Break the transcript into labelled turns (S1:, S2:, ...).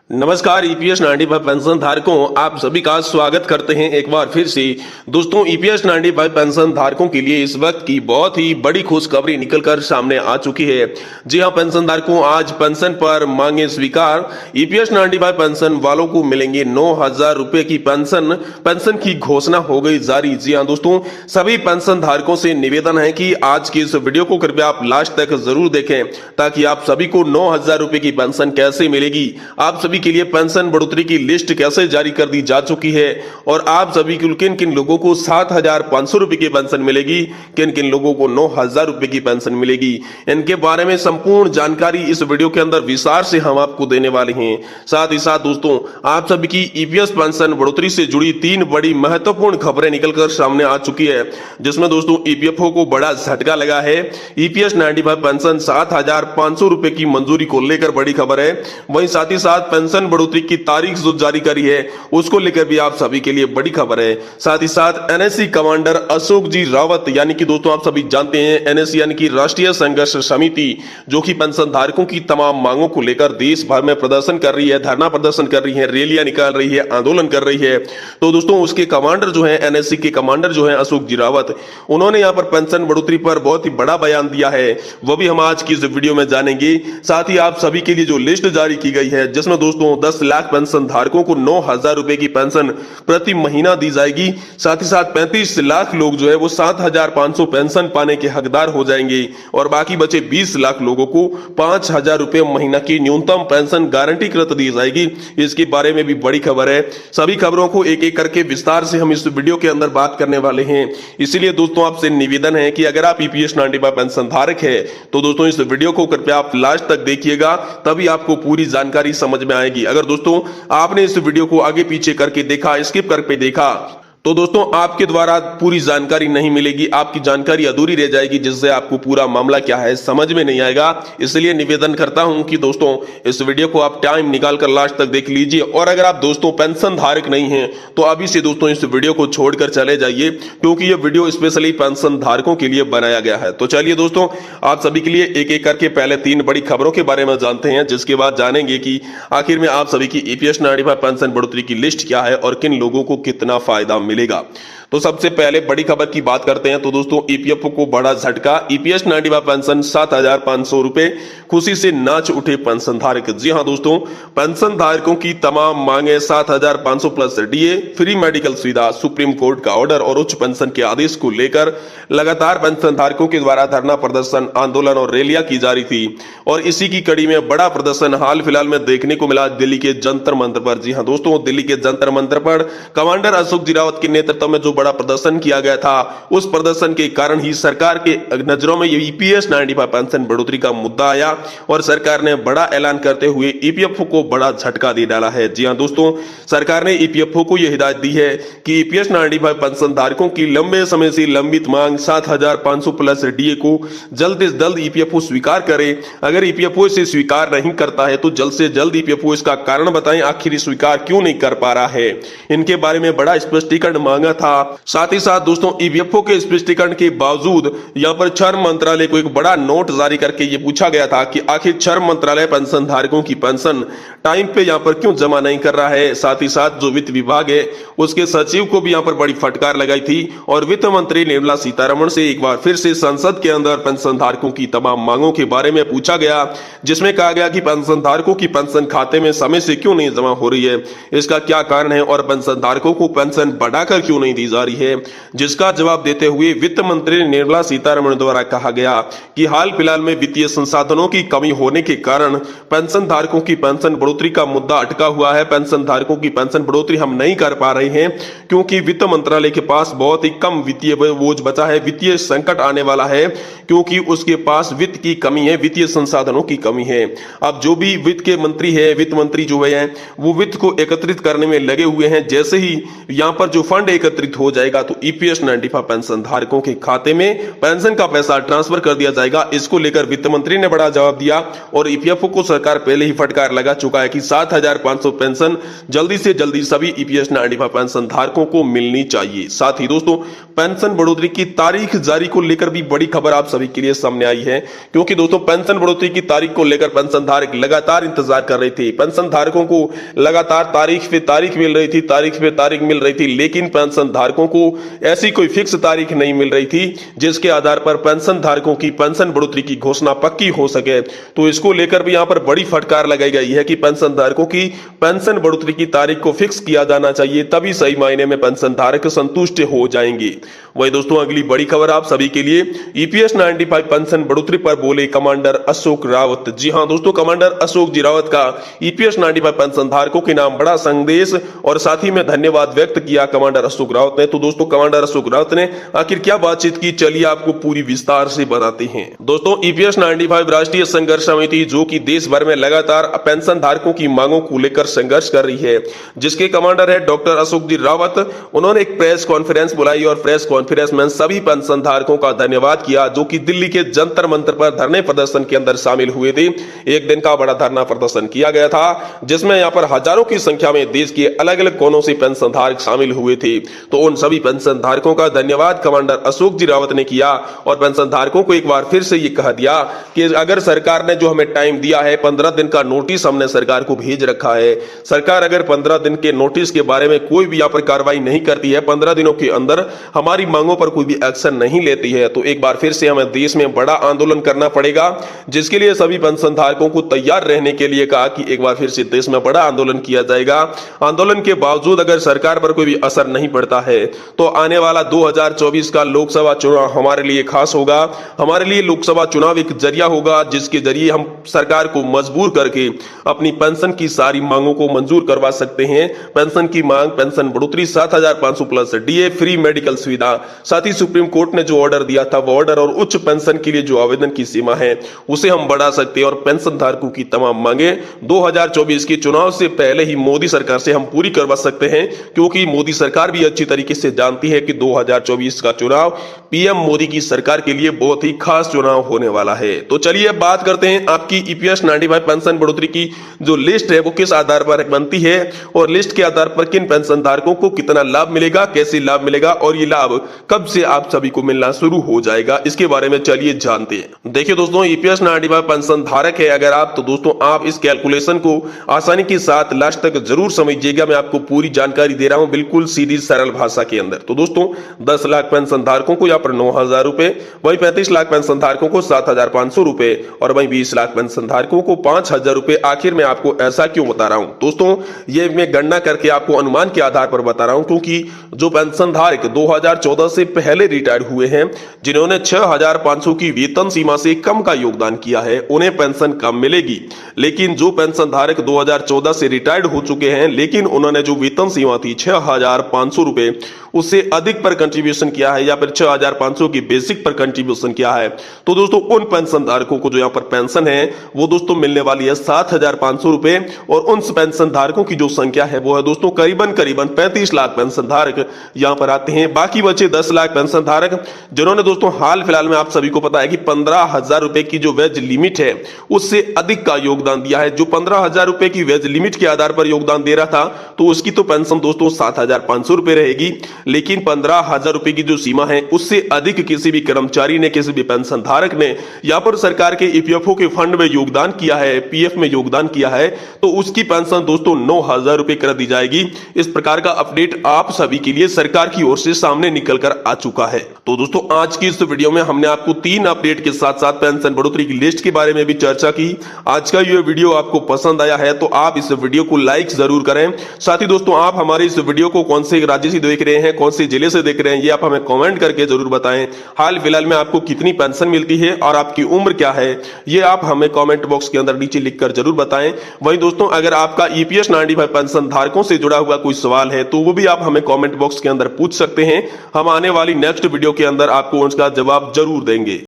S1: नमस्कार EPS 95 pension धारकों, आप सभी का स्वागत करते हैं एक बार फिर से। दोस्तों, ईपीएस 95 पेंशन धारकों के लिए इस वक्त की बहुत ही बड़ी खुशखबरी निकलकर सामने आ चुकी है। जी हां पेंशन धारकों, आज पेंशन पर मांगे स्वीकार। ईपीएस 95 पेंशन वालों को मिलेंगे 9,000 रुपए की पेंशन की घोषणा हो गई जारी। जी हां दोस्तों, सभी पेंशन धारकों से निवेदन है कि आज की इस वीडियो को कृपया आप लास्ट तक जरूर देखें, ताकि आप सभी को 9,000 रुपए की पेंशन कैसे मिलेगी, आप सभी के लिए पेंशन बढ़ोतरी की लिस्ट कैसे जारी कर दी जा चुकी है, और आप सभी को किन किन लोगों को 7,500 रुपए की पेंशन मिलेगी, किन किन लोगों को 9,000 रुपए की पेंशन मिलेगी, इनके बारे में संपूर्ण जानकारी इस वीडियो के अंदर विस्तार से हम आपको देने वाले हैं। साथ ही साथ दोस्तों, आप सभी की ईपीएस पेंशन बढ़ोतरी से जुड़ी 3 बड़ी महत्वपूर्ण खबरें निकलकर सामने आ चुकी है, जिसमें दोस्तों ईपीएफओ को बड़ा झटका लगा है। ईपीएस 95 पेंशन 7,500 रुपए की मंजूरी को लेकर बड़ी खबर है। वहीं साथ ही साथ पेंशन बढ़ोतरी की तारीख जो जारी करी है उसको लेकर भी आप सभी के लिए बड़ी खबर है। साथ ही साथ एनएससी कमांडर अशोक जी रावत, यानी कि दोस्तों आप सभी जानते हैं एनएससी यानी कि राष्ट्रीय संघर्ष समिति, जो कि पेंशन धारकों की तमाम मांगों को लेकर देश भर में प्रदर्शन कर रही है, धरना प्रदर्शन कर रही है, रैलियां निकाल रही है, आंदोलन कर रही है। तो दोस्तों उसके कमांडर जो है, एनएससी के कमांडर जो है अशोक जी रावत, उन्होंने यहाँ पर पेंशन बढ़ोतरी पर बहुत ही बड़ा बयान दिया है, वो भी हम आज की इस वीडियो में जानेंगे। साथ ही आप सभी के लिए जो लिस्ट जारी की गई है, जिसमें दोस्तों 10 लाख पेंशन धारकों को 9,000 रुपए की पेंशन प्रति महीना दी जाएगी। साथ ही साथ 35 लाख लोग जो है वो 7,500 पेंशन पाने के हकदार हो जाएंगे, और बाकी बचे 20 लाख लोगों को 5,000 रुपए महीना की न्यूनतम पेंशन गारंटी कृत दी जाएगी। इसके बारे में भी बड़ी खबर है। सभी खबरों को एक एक करके विस्तार से हम इस वीडियो के अंदर बात करने वाले हैं। इसीलिए दोस्तों आपसे निवेदन है कि अगर आप ईपीएस 95 पेंशन धारक है तो दोस्तों इस वीडियो को कृपया आप लास्ट तक देखिएगा, तभी आपको पूरी जानकारी समझ में आएगी। अगर दोस्तों आपने इस वीडियो को आगे पीछे करके देखा, स्किप करके देखा, तो दोस्तों आपके द्वारा पूरी जानकारी नहीं मिलेगी, आपकी जानकारी अधूरी रह जाएगी, जिससे आपको पूरा मामला क्या है समझ में नहीं आएगा। इसलिए निवेदन करता हूं कि दोस्तों इस वीडियो को आप टाइम निकालकर लास्ट तक देख लीजिए, और अगर आप दोस्तों पेंशन धारक नहीं हैं तो अभी से दोस्तों इस वीडियो को छोड़कर चले जाइए, क्योंकि ये वीडियो स्पेशली पेंशन धारकों के लिए बनाया गया है। तो चलिए दोस्तों आप सभी के लिए एक एक करके पहले 3 बड़ी खबरों के बारे में जानते हैं, जिसके बाद जानेंगे कि आखिर में आप सभी की ईपीएस 95 पेंशन बढ़ोतरी की लिस्ट क्या है और किन लोगों को कितना फायदा मिलेगा। तो सबसे पहले बड़ी खबर की बात करते हैं। तो दोस्तों ईपीएफओ को बड़ा झटका, ईपीएस 95 पेंशन 7,500 रुपए, खुशी से नाच उठे पेंशन धारक। जी हां दोस्तों, पेंशन धारकों की तमाम मांगे 7,500 प्लस डीए, फ्री मेडिकल सुविधा, सुप्रीम कोर्ट का ऑर्डर और उच्च पेंशन के आदेश को लेकर लगातार पेंशन धारकों के द्वारा धरना प्रदर्शन, आंदोलन और रैलियां की जा रही थी, और इसी की कड़ी में बड़ा प्रदर्शन हाल फिलहाल में देखने को मिला दिल्ली के जंतर मंतर पर। जी हां दोस्तों, दिल्ली के जंतर मंतर पर कमांडर अशोक जी रावत के नेतृत्व में जो बड़ा प्रदर्शन किया गया था, उस प्रदर्शन के कारण ही सरकार के नजरों में ये ईपीएस 95 पेंशन बढ़ोतरी का मुद्दा आया, और सरकार ने बड़ा ऐलान करते हुए ईपीएफओ को बड़ा झटका दे डाला है। जी हां दोस्तों, सरकार ने ईपीएफओ को यह हिदायत दी है कि ईपीएस 95 पेंशन धारकों की लंबे समय से लंबित मांग 7,500 प्लस डीए को जल्द से जल्द ईपीएफओ स्वीकार करे। अगर ईपीएफओ इसे स्वीकार नहीं करता है तो जल्द से जल्द ईपीएफओ इसका कारण बताएं, आखिर स्वीकार क्यों नहीं कर पा रहा है। इनके बारे में बड़ा स्पष्टीकरण मांगा था। साथ ही साथ दोस्तों ईपीएफओ के स्पष्टीकरण के बावजूद यहां पर श्रम मंत्रालय को एक बड़ा नोट जारी करके ये पूछा गया था कि आखिर श्रम मंत्रालय पेंशन धारकों की पेंशन टाइम पे यहां पर क्यों जमा नहीं कर रहा है। साथ ही साथ जो वित्त विभाग है उसके सचिव को भी यहां पर बड़ी फटकार लगाई थी, और वित्त मंत्री निर्मला सीतारमण से एक बार फिर से संसद के अंदर पेंशन धारकों की तमाम मांगों के बारे में पूछा गया, जिसमें कहा गया कि पेंशन धारकों की पेंशन खाते में समय से क्यों नहीं जमा हो रही है, इसका क्या कारण है, और पेंशन धारकों को पेंशन बढ़ाकर क्यों नहीं दी जा रही है। जिसका जवाब देते हुए वित्त मंत्री निर्मला सीतारमण द्वारा कहा गया कि हाल फिलहाल में वित्तीय संसाधनों की कमी होने के कारण पेंशन धारकों की पेंशन बढ़ोतरी का मुद्दा अटका हुआ है। पेंशन धारकों की पेंशन बढ़ोतरी हम नहीं कर पा रहे हैं, क्योंकि वित्त मंत्रालय के पास बहुत ही कम वित्तीय बोझ बचा है, वित्तीय संकट आने वाला है, क्योंकि उसके पास वित्त की कमी है, वित्तीय संसाधनों की कमी है। अब जो भी वित्त के मंत्री है, वित्त मंत्री जो है वो वित्त को एकत्रित करने में लगे हुए हैं। जैसे ही यहाँ पर जो फंड एकत्रित हो हो जाएगा तो ईपीएस 95 पेंशन धारकों के खाते में पेंशन का पैसा ट्रांसफर कर दिया जाएगा। इसको लेकर वित्त मंत्री ने बड़ा जवाब दिया और ईपीएफओ को सरकार पहले ही फटकार लगा चुका है कि 7,500 पेंशन जल्दी से जल्दी सभी ईपीएस 95 पेंशन धारकों को मिलनी चाहिए। साथ ही दोस्तों पेंशन बढ़ोतरी की तारीख जारी को लेकर भी बड़ी खबर आप सभी के लिए सामने आई है, क्योंकि दोस्तों पेंशन बढ़ोतरी की तारीख को लेकर पेंशन धारक लगातार इंतजार कर रहे थे। पेंशन धारकों को लगातार तारीख पे तारीख मिल रही थी, तारीख पे तारीख मिल रही थी, लेकिन पेंशन धारकों को ऐसी कोई फिक्स तारीख नहीं मिल रही थी जिसके आधार पर पेंशन धारकों की पेंशन बढ़ोतरी की घोषणा पक्की हो सके। तो इसको लेकर भी यहां पर बड़ी फटकार लगाई गई है कि पेंशन धारकों की पेंशन बढ़ोतरी की तारीख को फिक्स किया जाना चाहिए, तभी सही मायने में पेंशन धारक संतुष्ट हो जाएंगे। वही दोस्तों अगली बड़ी खबर आप सभी के लिए, ईपीएस 95 पेंशन बढ़ोतरी पर बोले कमांडर अशोक रावत। जी हां दोस्तों, कमांडर अशोक जी रावत का ईपीएस 95 पेंशन धारकों के नाम बड़ा संदेश और साथ ही में धन्यवाद व्यक्त किया कमांडर अशोक रावत ने। तो दोस्तों कमांडर अशोक रावत ने आखिर क्या बातचीत की, चलिए आपको पूरी विस्तार से बताते हैं। दोस्तों ईपीएस 95 राष्ट्रीय संघर्ष समिति जो कि देश भर में लगातार पेंशन धारकों की मांगों को लेकर संघर्ष कर रही है, जिसके कमांडर है डॉक्टर अशोक जी रावत, उन्होंने एक प्रेस कॉन्फ्रेंस बुलाई और प्रेस कॉन्फ्रेंस में सभी पेंशन धारकों का धन्यवाद किया जो कि दिल्ली के जंतर मंतर पर धरने प्रदर्शन के अंदर शामिल हुए थे। एक दिन का बड़ा धरना प्रदर्शन किया गया था जिसमें यहाँ पर हजारों की संख्या में देश के अलग अलग कोनों से पेंशन धारक शामिल हुए थे। तो उन सभी पेंशन धारकों का धन्यवाद कमांडर अशोक जी रावत ने किया और पेंशन धारकों को एक बार फिर से ये कह दिया कि अगर सरकार ने जो हमें टाइम दिया है, 15 दिन का नोटिस हमने सरकार को भेज रखा है, सरकार अगर 15 दिन के नोटिस के बारे में कोई भी यहाँ पर कार्रवाई नहीं करती है, 15 दिनों के अंदर हमारी मांगों पर कोई भी एक्शन नहीं लेती है, तो एक बार फिर से हमें देश में बड़ा आंदोलन करना पड़ेगा, जिसके लिए सभी पेंशन धारकों को तैयार रहने के लिए कहा कि एक बार फिर से देश में बड़ा आंदोलन किया जाएगा। आंदोलन के बावजूद अगर सरकार पर कोई भी असर नहीं पड़ता है तो आने वाला 2024 का लोकसभा चुनाव हमारे लिए खास होगा। हमारे लिए लोकसभा चुनाव एक जरिया होगा जिसके जरिए हम सरकार को मजबूर करके अपनी पेंशन की सारी मांगों को मंजूर करवा सकते हैं। पेंशन की मांग, पेंशन बढ़ोतरी, 7,500 प्लस डीए, फ्री मेडिकल सुविधा, साथ ही सुप्रीम कोर्ट ने जो ऑर्डर दिया था वो ऑर्डर और उच्च पेंशन के लिए जो आवेदन की सीमा है उसे हम बढ़ा सकते हैं और पेंशन धारकों की तमाम मांगे 2024 के चुनाव से पहले ही मोदी सरकार से हम पूरी करवा सकते हैं, क्योंकि मोदी सरकार भी अच्छी तरीके से जानती है कि 2024 का चुनाव पीएम मोदी की सरकार के लिए बहुत ही खास चुनाव होने वाला है। तो चलिए अब बात करते हैं आपकी ईपीएस 95 पेंशन बढ़ोतरी की जो लिस्ट है वो किस आधार पर बनती है और लिस्ट के आधार पर किन पेंशन धारकों को कितना लाभ मिलेगा, कैसे लाभ मिलेगा और ये लाभ कब से आप सभी को मिलना शुरू हो जाएगा, इसके बारे में चलिए जानते हैं। देखिए दोस्तों, ईपीएस 95 पेंशन धारक है अगर आप, तो दोस्तों आप इस कैलकुलेशन को आसानी के साथ लास्ट तक जरूर समझिएगा। मैं आपको पूरी जानकारी दे रहा हूं बिल्कुल सीधी सरल भाषा के अंदर। तो दोस्तों 10 लाख पेंशन धारकों को यहाँ पर 9,000 रुपए, वही 35 लाख पेंशन धारकों को 7,500 रुपए और वही 20 लाख पेंशन धारकों को 5,000 रुपए। आखिर मैं आपको ऐसा क्यों बता रहा हूं दोस्तों, ये मैं गणना करके आपको अनुमान के आधार पर बता रहा हूं, क्योंकि जो पेंशन धारक 2014 से पहले रिटायर्ड हुए हैं, जिन्होंने 6,500 की वेतन सीमा से कम का योगदान किया है, उन्हें पेंशन कम मिलेगी। लेकिन जो पेंशन धारक 2014 से रिटायर्ड हो चुके हैं लेकिन उन्होंने जो वेतन सीमा थी 6,500 रुपए उससे अधिक पर कंट्रीब्यूशन किया है या फिर 6,500 की बेसिक पर कंट्रीब्यूशन किया है, तो दोस्तों उन पेंशन धारकों को जो यहाँ पर पेंशन है वो दोस्तों मिलने वाली है 7,500 रुपए। और उन पेंशन धारकों की जो संख्या है वो है दोस्तों करीबन 35 लाख पेंशन धारक यहाँ पर आते हैं। बाकी बचे 10 लाख पेंशन धारक जिन्होंने दोस्तों हाल फिलहाल में आप सभी को पता है कि 15,000 रुपए की जो वेज लिमिट है उससे अधिक का योगदान दिया है। जो 15,000 रुपए की वेज लिमिट के आधार पर योगदान दे रहा था तो उसकी तो पेंशन दोस्तों 7,500 रुपए रहेगी, लेकिन 15,000 रुपए की जो सीमा है उससे अधिक किसी भी कर्मचारी ने, किसी भी पेंशन धारक ने यहाँ पर सरकार के ईपीएफओ के फंड में योगदान किया है, पीएफ में योगदान किया है, तो उसकी पेंशन दोस्तों 9,000 रुपए कर दी जाएगी। इस प्रकार का अपडेट आप सभी के लिए सरकार की ओर से सामने निकल कर आ चुका है। तो दोस्तों आज की इस वीडियो में हमने आपको 3 अपडेट के साथ साथ पेंशन बढ़ोतरी की लिस्ट के बारे में भी चर्चा की। आज का ये वीडियो आपको पसंद आया है तो आप इस वीडियो को लाइक जरूर करें। साथ ही दोस्तों आप हमारे इस वीडियो को कौन से राज्य से देख रहे हैं, कौन से जिले से देख रहे हैं, ये आप हमें कमेंट करके जरूर बताएं। हाल फिलहाल में आपको कितनी पेंशन मिलती है और आपकी उम्र क्या है, ये आप हमें कमेंट बॉक्स के अंदर नीचे लिखकर जरूर बताएं। वहीं दोस्तों अगर आपका ईपीएस 95 पेंशन धारकों से जुड़ा हुआ कोई सवाल है तो वो भी आप हमें कमेंट बॉक्स के अंदर पूछ सकते हैं। हम आने वाली नेक्स्ट वीडियो के अंदर आपको उसका जवाब जरूर देंगे।